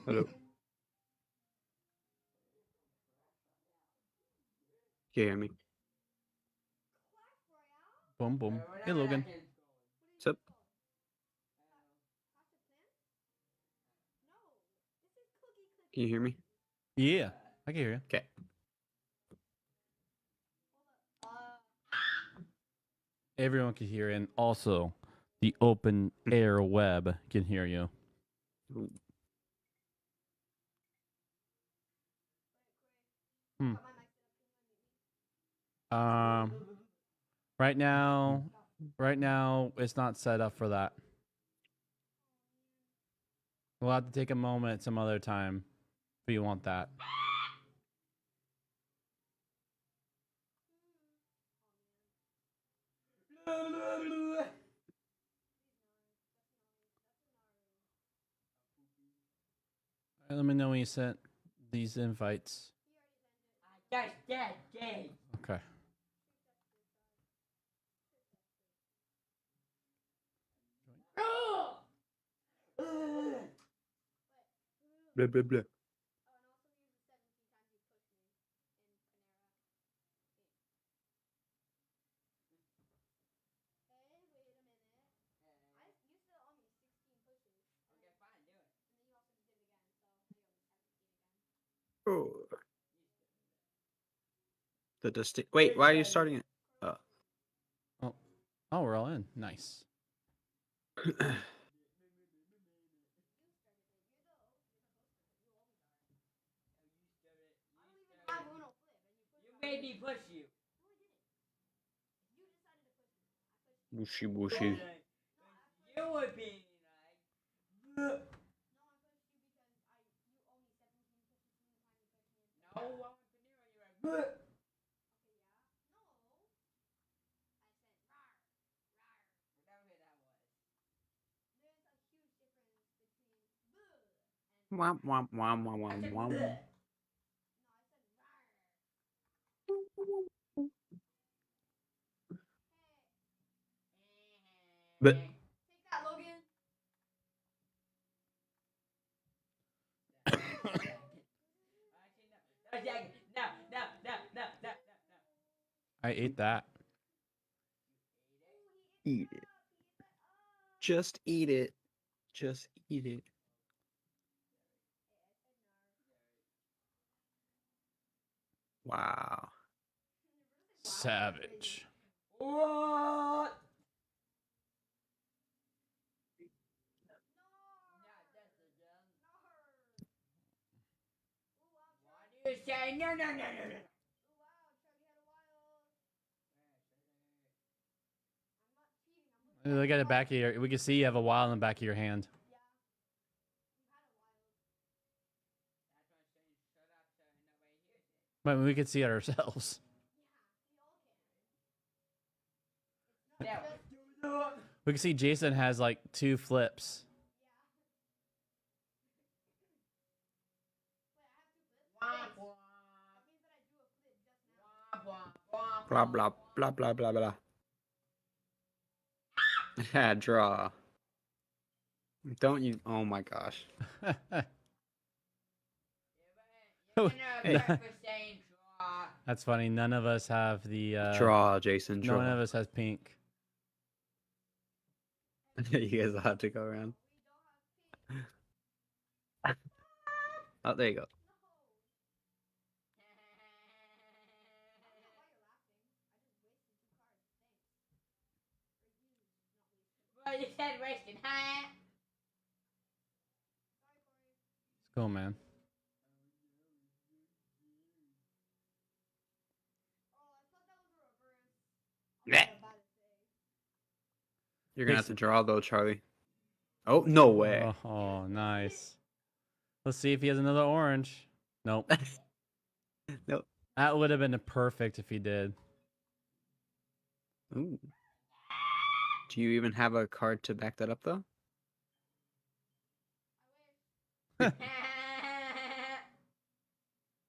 Hello. Can you hear me? Boom, boom. Hey, Logan. What's up? Can you hear me? Yeah, I can hear you. Okay. Everyone can hear, and also the open air web can hear you. Ooh. Right now it's not set up for that. We'll have to take a moment some other time if you want that. Let me know when you sent these invites. Okay. Blah, blah, blah. Oh. The distinct. Wait, why are you starting it? Oh, we're all in. Nice. Made me push you. Bushy, bushy. You would be like. No, you're like. Womp, womp, womp, womp, womp, womp. But Take that, Logan. No. I ate that. eat it. Just eat it. Just eat it. Wow. Savage. What? Why do you say no? Look at the back of your. We can see you have a wild in the back of your hand. But we can see it ourselves. We can see Jason has like 2 flips. Blah, blah, blah, blah, blah, blah. Yeah, draw. Don't you? Oh my gosh. Hey. That's funny. None of us have the. Draw, Jason. Draw. None of us has pink. You guys will have to go around. Oh, there you go. Well, you said wasting, huh? Let's go, man. You're gonna have to draw though, Charlie. Oh, no way. Oh, nice. Let's see if he has another orange. Nope. Nope. That would have been perfect if he did. Ooh. Do you even have a card to back that up though?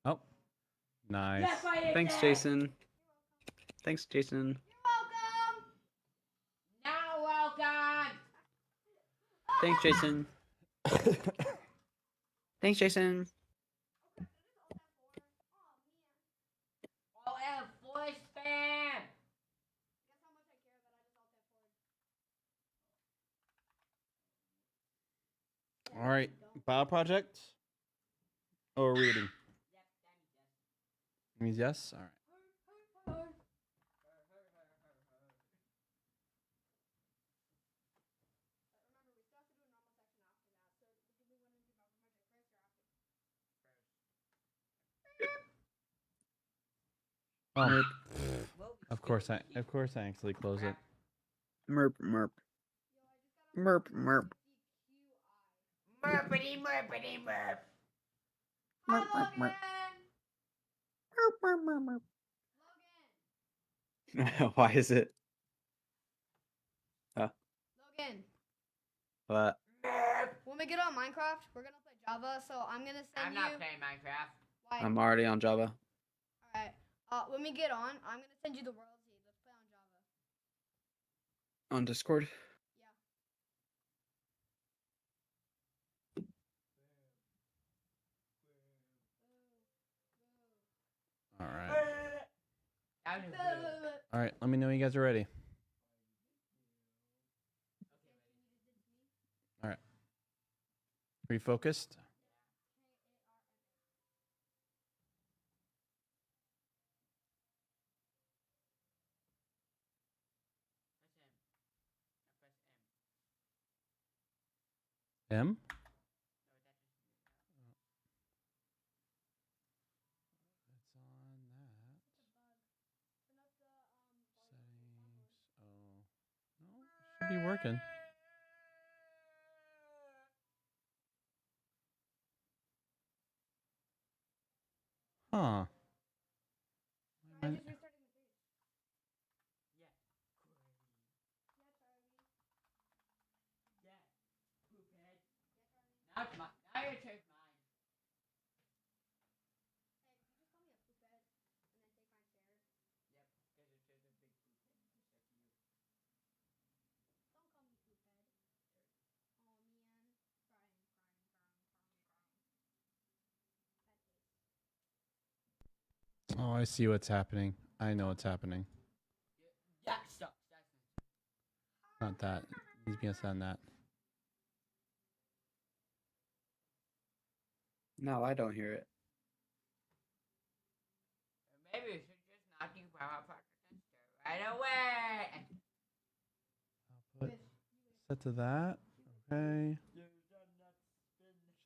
Oh, nice. Yes, Thanks, Jason. Thanks, Jason. Now welcome. Thanks, Jason. Thanks, Jason. All F4 spam. All right, bio project or reading? Means yes. All right. Oh, of course I actually close it. Merp, merp. Merp, merp. Merpity, merpity, merp. Merp, merp, merp. Merp, merp, merp, merp. Why is it? Logan, What? when we get on Minecraft, we're gonna play Java. So I'm gonna send I'm you. not playing Minecraft. Why? I'm already on Java. All right. When we get on, I'm gonna send you the world seed. Let's play on Java. On Discord? All right. All right. Let me know when you guys are ready. All right. Are you focused? M? It's on that. Settings. Oh. No, it should be working. Huh. I just restarted the page. Now it's mine. Now your turn, mine. Oh, I see what's happening. I know what's happening. Yeah, stop. Not that. He's being on that. No, I don't hear it. Maybe we should just knock you power project right away. I'll put set to that. Okay.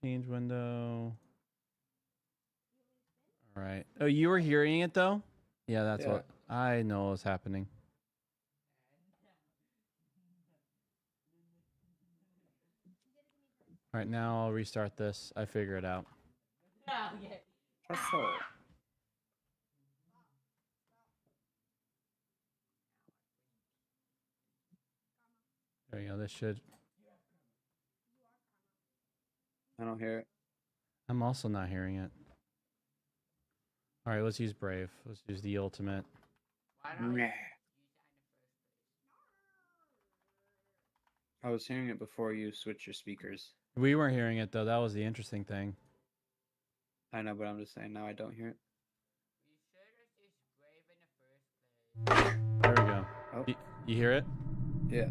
Change window. All right. Oh, you were hearing it though? Yeah, that's Yeah. what I know was happening. All right, now I'll restart this. I figure it out. No, yeah. That's so. There you go. This should. I don't hear it. I'm also not hearing it. All right, let's use Brave. Let's use the ultimate. Why don't you Meh. use I was hearing it before you switched your speakers. We weren't hearing it though. That was the interesting thing. I know, but I'm just saying now I don't hear it. that in the first place? There we go. Oh. You hear it? Yeah.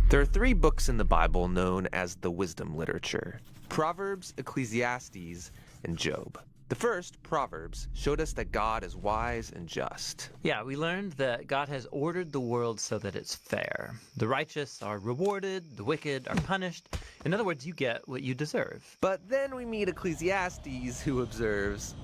There are 3 books in the Bible known as the wisdom literature: Proverbs, Ecclesiastes, and Job. The first, Proverbs, showed us that God is wise and just. Yeah, we learned that God has ordered the world so that it's fair. The righteous are rewarded, the wicked are punished. In other words, you get what you deserve. But then we meet Ecclesiastes, who observes,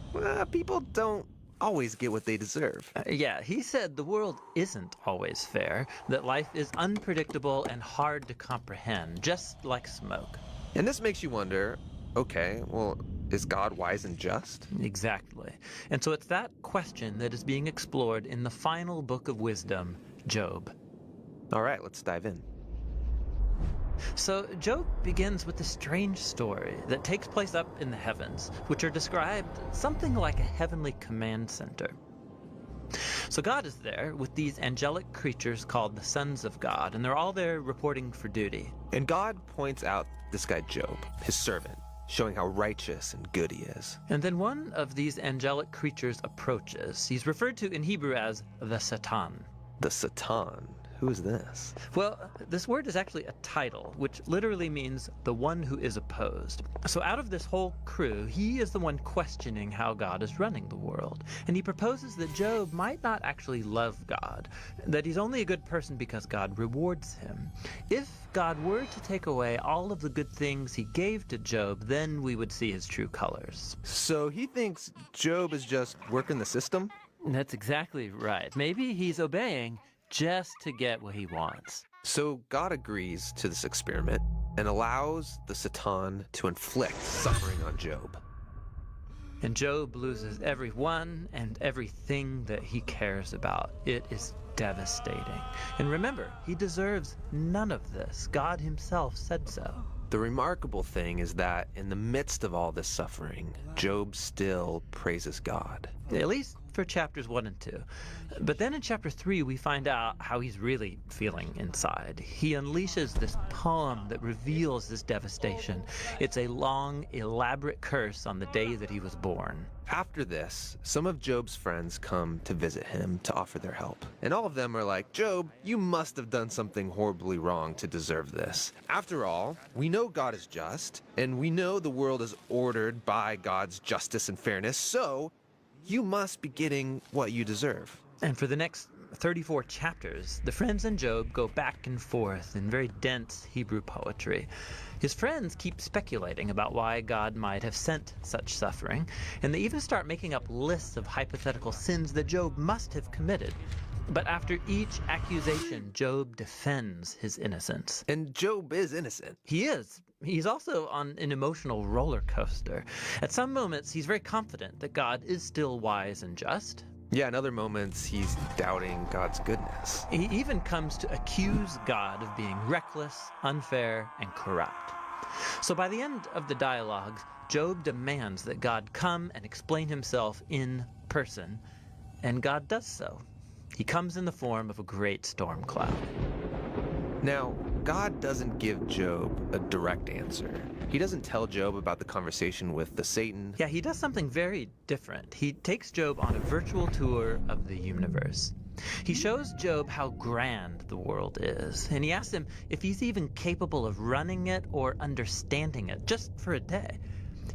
people don't always get what they deserve. Yeah, he said the world isn't always fair, that life is unpredictable and hard to comprehend, just like smoke. And this makes you wonder, okay, well, is God wise and just? Exactly. And so it's that question that is being explored in the final book of wisdom, Job. All right, let's dive in. So Job begins with a strange story that takes place up in the heavens, which are described something like a heavenly command center. So God is there with these angelic creatures called the sons of God, and they're all there reporting for duty. And God points out this guy Job, his servant, showing how righteous and good he is. And then one of these angelic creatures approaches. He's referred to in Hebrew as the Satan. The Satan. Who is this? Well, this word is actually a title, which literally means the one who is opposed. So out of this whole crew, he is the one questioning how God is running the world. And he proposes that Job might not actually love God, that he's only a good person because God rewards him. If God were to take away all of the good things he gave to Job, then we would see his true colors. So he thinks Job is just working the system? That's exactly right. Maybe he's obeying just to get what he wants. So God agrees to this experiment and allows the Satan to inflict suffering on Job. And Job loses everyone and everything that he cares about. It is devastating. And remember, he deserves none of this. God himself said so. The remarkable thing is that in the midst of all this suffering, Job still praises God. At least for chapters 1 and 2. But then in chapter 3, we find out how he's really feeling inside. He unleashes this poem that reveals this devastation. It's a long, elaborate curse on the day that he was born. After this, some of Job's friends come to visit him to offer their help. And all of them are like, Job, you must have done something horribly wrong to deserve this. After all, we know God is just, and we know the world is ordered by God's justice and fairness, so you must be getting what you deserve. And for the next 34 chapters, the friends and Job go back and forth in very dense Hebrew poetry. His friends keep speculating about why God might have sent such suffering, and they even start making up lists of hypothetical sins that Job must have committed. But after each accusation, Job defends his innocence. And Job is innocent. He is. He's also on an emotional roller coaster. At some moments, he's very confident that God is still wise and just. Yeah, in other moments, he's doubting God's goodness. He even comes to accuse God of being reckless, unfair, and corrupt. So by the end of the dialogues, Job demands that God come and explain himself in person, and God does so. He comes in the form of a great storm cloud. Now, God doesn't give Job a direct answer. He doesn't tell Job about the conversation with the Satan. Yeah, he does something very different. He takes Job on a virtual tour of the universe. He shows Job how grand the world is, and he asks him if he's even capable of running it or understanding it, just for a day.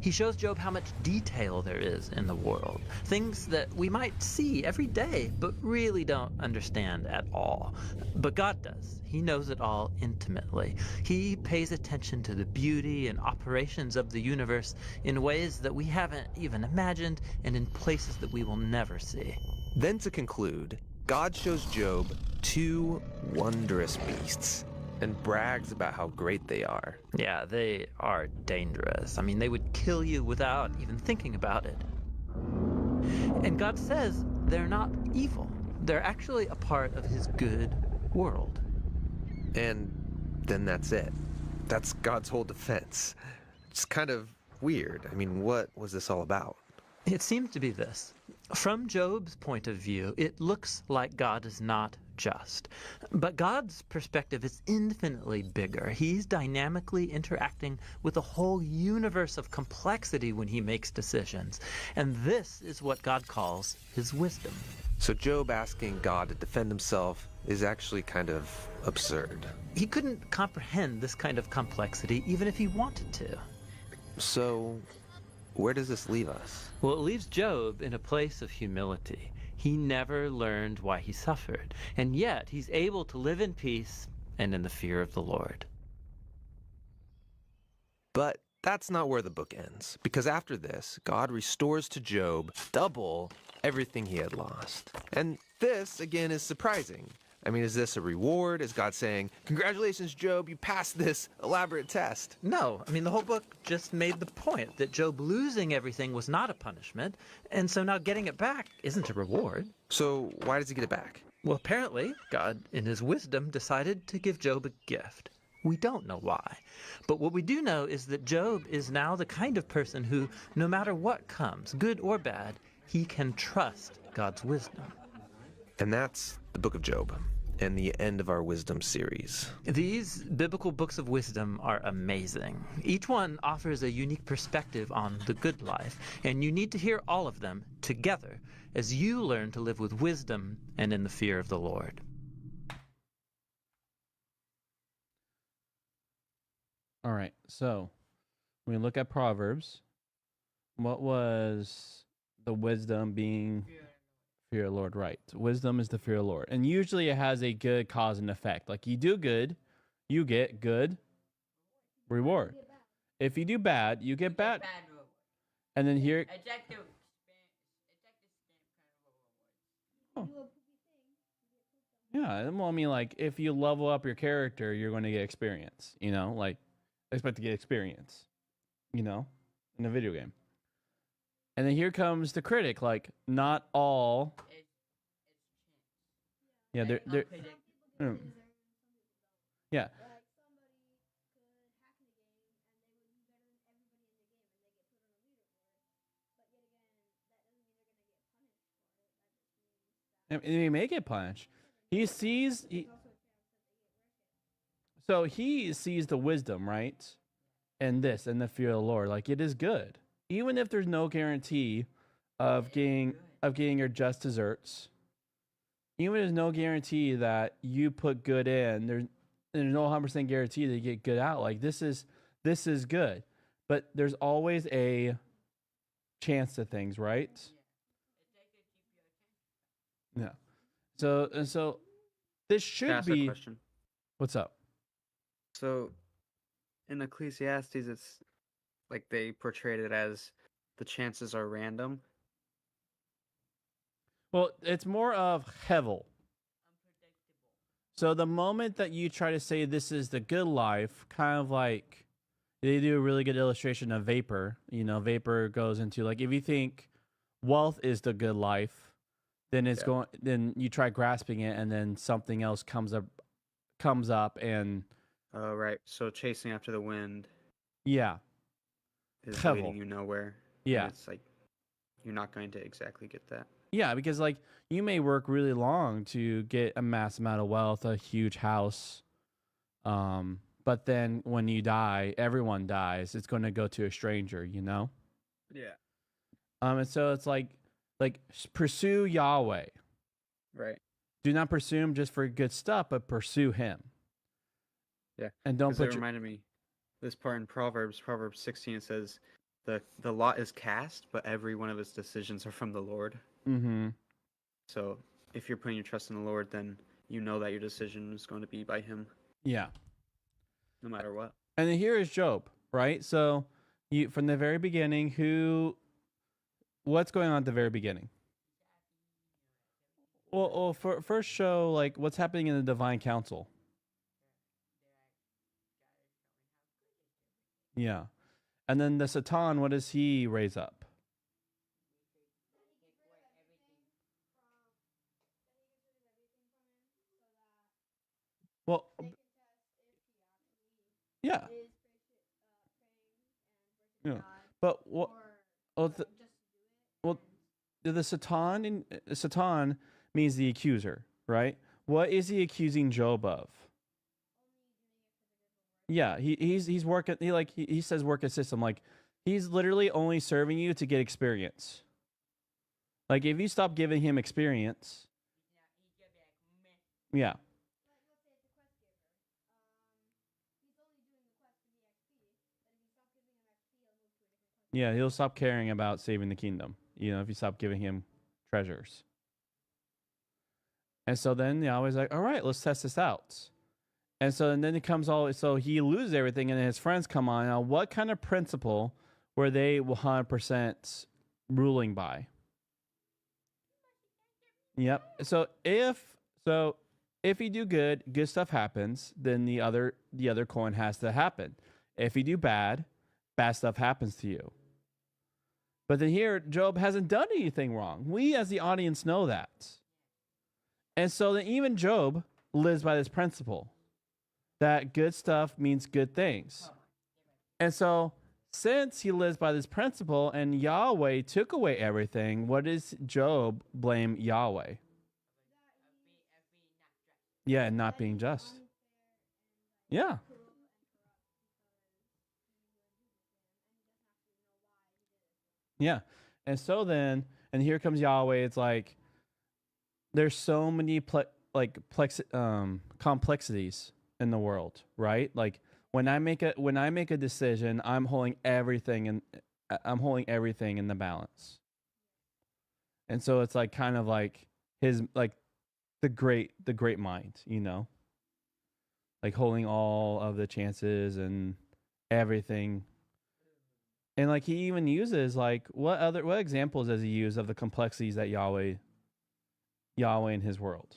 He shows Job how much detail there is in the world, things that we might see every day, but really don't understand at all. But God does. He knows it all intimately. He pays attention to the beauty and operations of the universe in ways that we haven't even imagined and in places that we will never see. Then to conclude, God shows Job two wondrous beasts and brags about how great they are. Yeah, they are dangerous. I mean, they would kill you without even thinking about it. And God says they're not evil. They're actually a part of his good world. And then that's it. That's God's whole defense. It's kind of weird. I mean, what was this all about? It seems to be this. From Job's point of view, it looks like God is not just. But God's perspective is infinitely bigger. He's dynamically interacting with a whole universe of complexity when he makes decisions. And this is what God calls his wisdom. So Job asking God to defend himself is actually kind of absurd. He couldn't comprehend this kind of complexity even if he wanted to. So where does this leave us? Well, it leaves Job in a place of humility. He never learned why he suffered, and yet he's able to live in peace and in the fear of the Lord. But that's not where the book ends, because after this, God restores to Job double everything he had lost. And this, again, is surprising. I mean, is this a reward? Is God saying, congratulations, Job, you passed this elaborate test? No, I mean, the whole book just made the point that Job losing everything was not a punishment, and so now getting it back isn't a reward. So why does he get it back? Well, apparently, God, in his wisdom, decided to give Job a gift. We don't know why. But what we do know is that Job is now the kind of person who, no matter what comes, good or bad, he can trust God's wisdom. And that's the book of Job. and the end of our wisdom series. These biblical books of wisdom are amazing. Each one offers a unique perspective on the good life, and you need to hear all of them together as you learn to live with wisdom and in the fear of the Lord. All right, so when we look at Proverbs, what was the wisdom being? Fear of the Lord, right. Wisdom is the fear of the Lord. And usually it has a good cause and effect. Like you do good, you get good reward. If you do bad, you get bad. Bad reward. And then here, It's like the scam kind of a reward. yeah, well, I mean, like if you level up your character, you're going to get experience, you know, like expect to get experience, you know, in a video game. And then here comes the critic, like not all. It's Yeah, they're unpredictable. yeah. And they may get punished. He sees so he sees the wisdom, right? And this and the fear of the Lord. Like it is good. Even if there's no guarantee of getting your just desserts. Even if there's no guarantee that you put good in, there's no 100% guarantee that you get good out. Like this is good. But there's always a chance to things, right? Yeah. So this Can I should ask a be question? what's up? So, in Ecclesiastes, it's like they portrayed it as the chances are random. Well, it's more of hevel. So the moment that you try to say this is the good life, kind of like they do a really good illustration of vapor. You know, vapor goes into like if you think wealth is the good life, then it's going. Then you try grasping it, and then something else comes up, and Oh, right. So chasing after the wind yeah, is Hevel. leading you nowhere. Yeah. And it's like you're not going to exactly get that. yeah, because like you may work really long to get a mass amount of wealth, a huge house, but then when you die, everyone dies. It's going to go to a stranger, you know. Yeah. And so it's like pursue Yahweh. Right. Do not pursue him just for good stuff, but pursue him. Yeah. And don't 'Cause it put your, reminded me this part in Proverbs 16, it says the lot is cast, but every one of its decisions are from the Lord. mm-hmm. So if you're putting your trust in the Lord, then you know that your decision is going to be by Him, Yeah. no matter what. And then here is Job, right? So you from the very beginning, what's going on at the very beginning? Well, first show like what's happening in the divine council. Yeah. And then the Satan, what does he raise up? Well, yeah. Yeah. But what? Well, the Satan means the accuser, right? What is he accusing Job of? Yeah, he's working. He says work a system. Like he's literally only serving you to get experience. Like if you stop giving him experience, yeah. Yeah, he'll stop caring about saving the kingdom. You know, if you stop giving him treasures. And so then Yahweh's like, all right, let's test this out. And so and then it comes so he loses everything and then his friends come on. Now, what kind of principle were they 100% ruling by? Yep. So if you do good stuff happens, then the other coin has to happen. If you do bad stuff happens to you. But then here, Job hasn't done anything wrong. We as the audience know that. And so then even Job lives by this principle that good stuff means good things. And so since he lives by this principle and Yahweh took away everything, what does Job blame Yahweh? Yeah, and not being just. Yeah. Yeah. And so then, and here comes Yahweh. It's like there's so many complexities in the world, right? Like when I make a decision, I'm holding everything in the balance. And so it's like kind of like his like the great mind, you know? Like holding all of the chances and everything. And like he even uses like what examples does he use of the complexities that Yahweh in his world?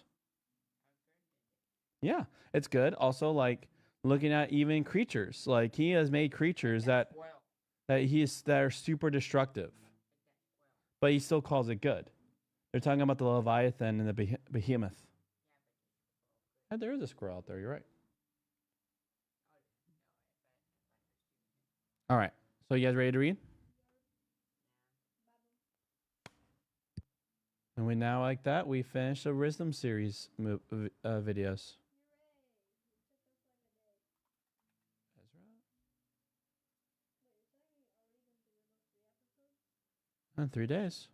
Yeah, it's good. Also like looking at even creatures. Like he has made creatures that are super destructive, but he still calls it good. They're talking about the Leviathan and the behemoth. And there is a squirrel out there, you're right. All right. So you guys ready to read? And we now like that we finished the wisdom series videos. In 3 days.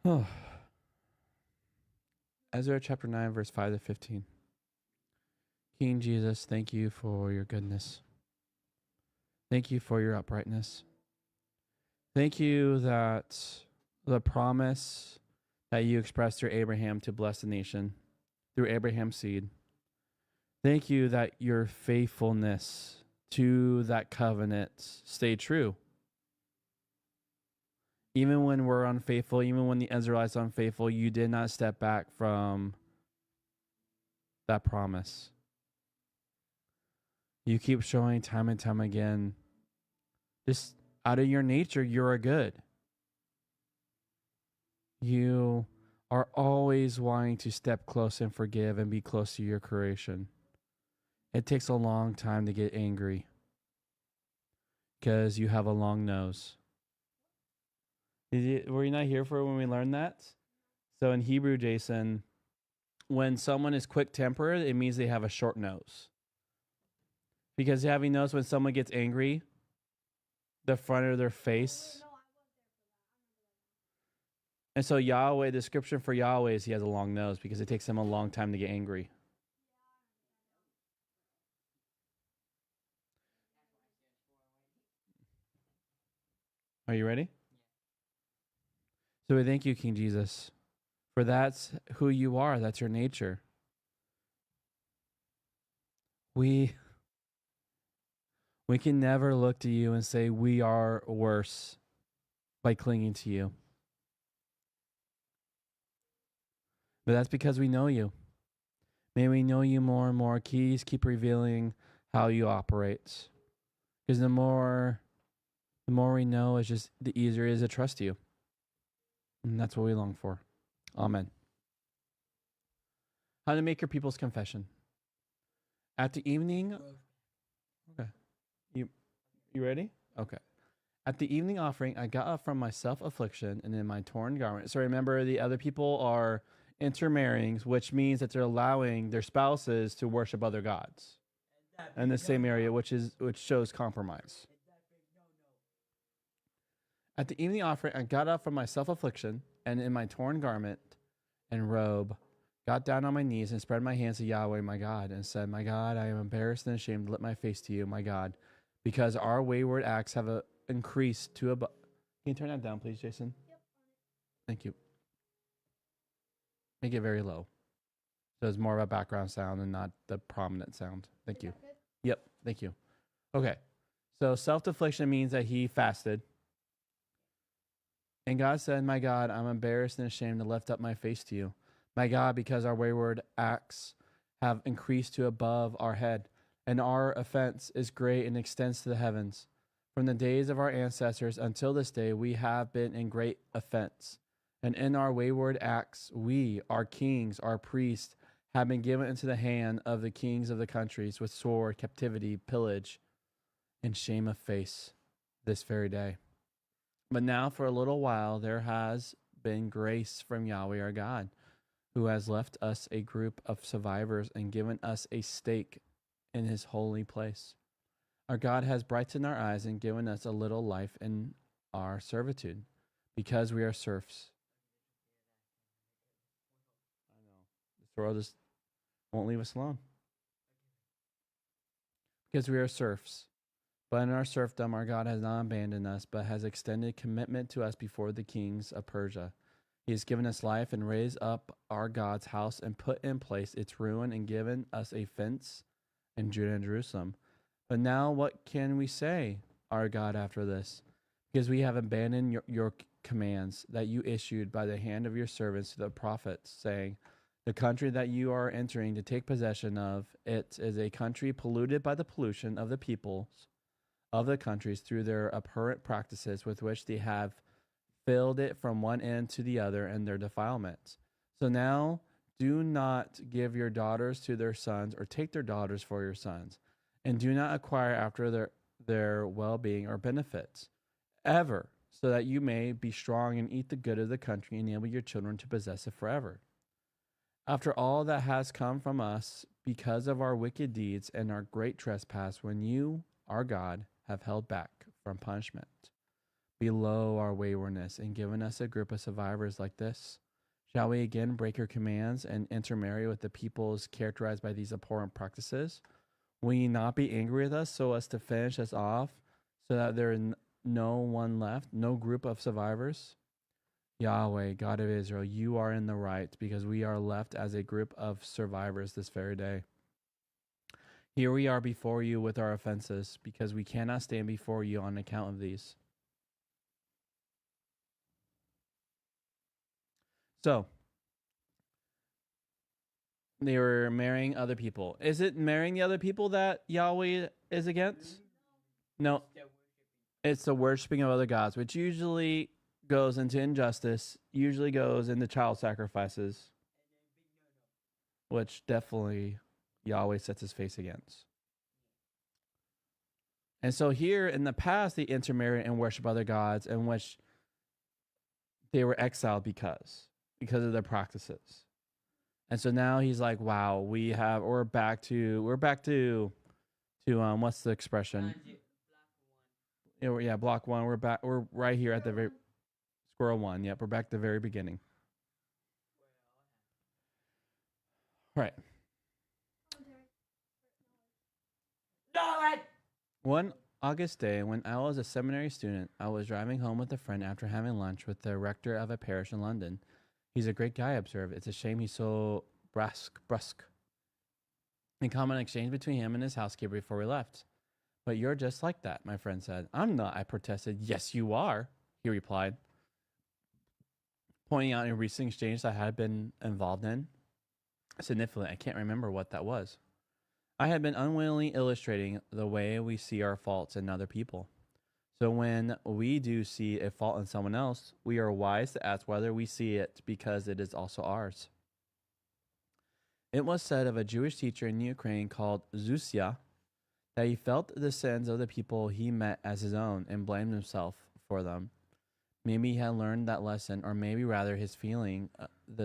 Oh. Ezra chapter 9, verse 5 to 15. King Jesus, thank you for your goodness. Thank you for your uprightness. Thank you that the promise that you expressed through Abraham to bless the nation, through Abraham's seed. Thank you that your faithfulness to that covenant stayed true. Even when we're unfaithful, even when the Israelites are unfaithful, you did not step back from that promise. You keep showing time and time again, just out of your nature, you're a good. You are always wanting to step close and forgive and be close to your creation. It takes a long time to get angry because you have a long nose. Were you not here for when we learned that? So in Hebrew, Jason, when someone is quick-tempered, it means they have a short nose. Because having noticed when someone gets angry, the front of their face. And so Yahweh, the description for Yahweh is he has a long nose because it takes him a long time to get angry. Are you ready? So we thank you, King Jesus, for that's who you are. That's your nature. We can never look to you and say we are worse by clinging to you. But that's because we know you. May we know you more and more. Please keep revealing how you operate. Because the more we know, it's just the easier it is to trust you. And that's what we long for. Amen. How to make your people's confession. At the evening. Okay. You ready? Okay. At the evening offering, I got up from my self-affliction and in my torn garment. So remember, the other people are intermarrying, which means that they're allowing their spouses to worship other gods in the same area, which shows compromise. At the evening offering, I got up from my self-affliction and in my torn garment and robe, got down on my knees and spread my hands to Yahweh, my God, and said, my God, I am embarrassed and ashamed to lift my face to you, my God, because our wayward acts have increased to above. Can you turn that down, please, Jason? Yep. Thank you. Make it very low. So it's more of a background sound and not the prominent sound. Thank you. Yep. Thank you. Okay. So self-affliction means that he fasted. And God said, my God, I'm embarrassed and ashamed to lift up my face to you. My God, because our wayward acts have increased to above our head, and our offense is great and extends to the heavens. From the days of our ancestors until this day, we have been in great offense. And in our wayward acts, we, our kings, our priests, have been given into the hand of the kings of the countries with sword, captivity, pillage, and shame of face this very day. But now for a little while there has been grace from Yahweh our God, who has left us a group of survivors and given us a stake in his holy place. Our God has brightened our eyes and given us a little life in our servitude, because we are serfs. I know. This world just won't leave us alone. Because we are serfs. But in our serfdom, our God has not abandoned us, but has extended commitment to us before the kings of Persia. He has given us life and raised up our God's house and put in place its ruin and given us a fence in Judah and Jerusalem. But now what can we say, our God, after this? Because we have abandoned your commands that you issued by the hand of your servants to the prophets, saying, the country that you are entering to take possession of, it is a country polluted by the pollution of the peoples of the countries through their abhorrent practices with which they have filled it from one end to the other in their defilements. So now do not give your daughters to their sons or take their daughters for your sons, and do not acquire after their well-being or benefits, ever, so that you may be strong and eat the good of the country and enable your children to possess it forever. After all that has come from us because of our wicked deeds and our great trespass, when you, our God, have held back from punishment below our waywardness and given us a group of survivors like this, shall we again break your commands and intermarry with the peoples characterized by these abhorrent practices? Will you not be angry with us so as to finish us off so that there is no one left, no group of survivors? Yahweh, God of Israel, you are in the right, because we are left as a group of survivors this very day. Here we are before you with our offenses, because we cannot stand before you on account of these. So, they were marrying other people. Is it marrying the other people that Yahweh is against? No. It's the worshiping of other gods, which usually goes into injustice, usually goes into child sacrifices, which definitely Yahweh sets his face against. And so here in the past, they intermarried and worship other gods, in which they were exiled because of their practices. And so now he's like, wow, we're back to what's the expression? Yeah, block one. We're back. We're right here at the very squirrel one. Yep, we're back to the very beginning. Right. One August day, when I was a seminary student, I was driving home with a friend after having lunch with the rector of a parish in London. He's a great guy, I observed. It's a shame he's so brusque. In common exchange between him and his housekeeper before we left. But you're just like that, my friend said. I'm not, I protested. Yes, you are, he replied, pointing out a recent exchange I had been involved in. Significantly, I can't remember what that was. I had been unwillingly illustrating the way we see our faults in other people. So when we do see a fault in someone else, we are wise to ask whether we see it because it is also ours. It was said of a Jewish teacher in Ukraine called Zusia that he felt the sins of the people he met as his own and blamed himself for them. Maybe he had learned that lesson, or maybe rather his feeling the